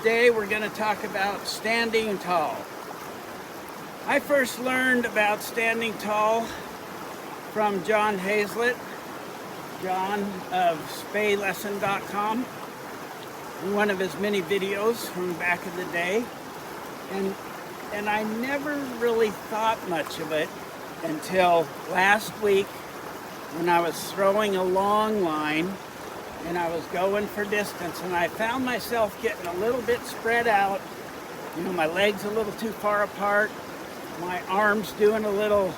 Today we're going to talk about standing tall. I first learned about standing tall from John Hazlett, John of SpeyLesson.com, in one of his many videos from back in the day. And I never really thought much of it until last week when I was throwing a long line and I was going for distance, and I found myself getting a little bit spread out. You know, my legs a little too far apart, my arms doing a little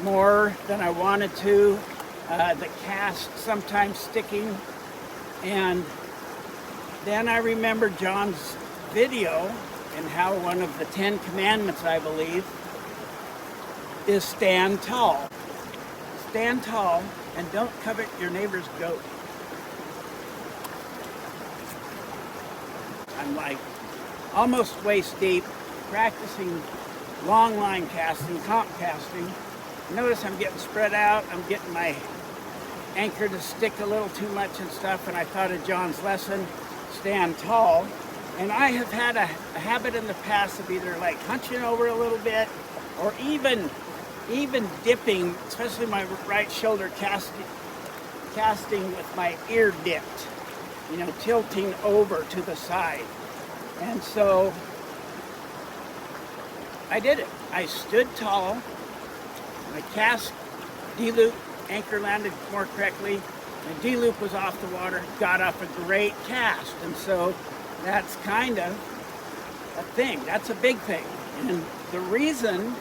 more than I wanted to, the cast sometimes sticking. And then I remembered John's video and how one of the 10 commandments, I believe, is stand tall. Stand tall and don't covet your neighbor's goat. I'm like almost waist deep, practicing long line casting, comp casting. Notice I'm getting spread out. I'm getting my anchor to stick a little too much and stuff, and I thought of John's lesson, stand tall. And I have had a habit in the past of either like hunching over a little bit or even dipping, especially my right shoulder casting with my ear dipped, you know, tilting over to the side. And so I did it. I stood tall, my cast D-loop, anchor landed more correctly, my D-loop was off the water, got off a great cast. And so that's kind of a thing. That's a big thing. And the reason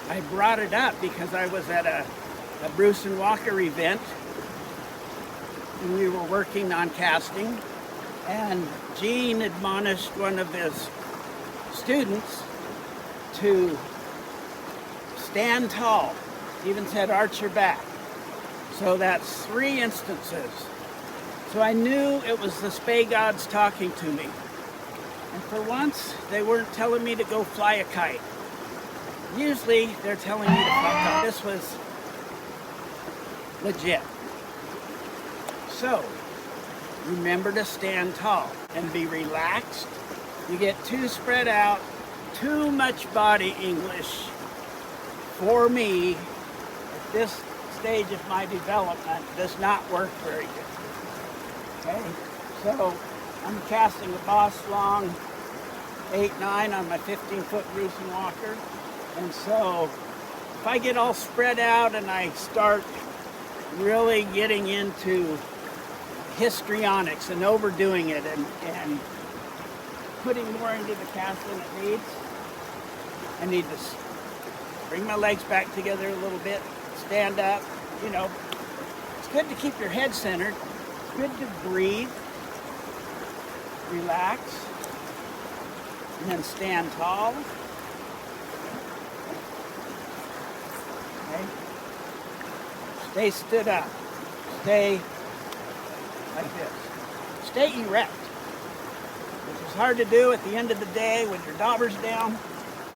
I brought it up because I was at a Bruce and Walker event and we were working on casting, and Gene admonished one of his students to stand tall. He even said arch your back. So that's 3 instances. So I knew it was the Spey gods talking to me. And for once, they weren't telling me to go fly a kite. Usually, they're telling me to fuck up. This was legit. So, remember to stand tall and be relaxed. You get too spread out, too much body English. For me, at this stage of my development, does not work very good. Okay, so I'm casting a Boss Long 8-9 on my 15-foot Bruce and Walker. And so if I get all spread out and I start really getting into histrionics and overdoing it and putting more into the cast than it needs, I need to bring my legs back together a little bit, stand up. You know, it's good to keep your head centered, good to breathe, relax, and then stand tall. Okay. Stay stood up. Stay like this. Stay erect, which is hard to do at the end of the day when your dauber's down.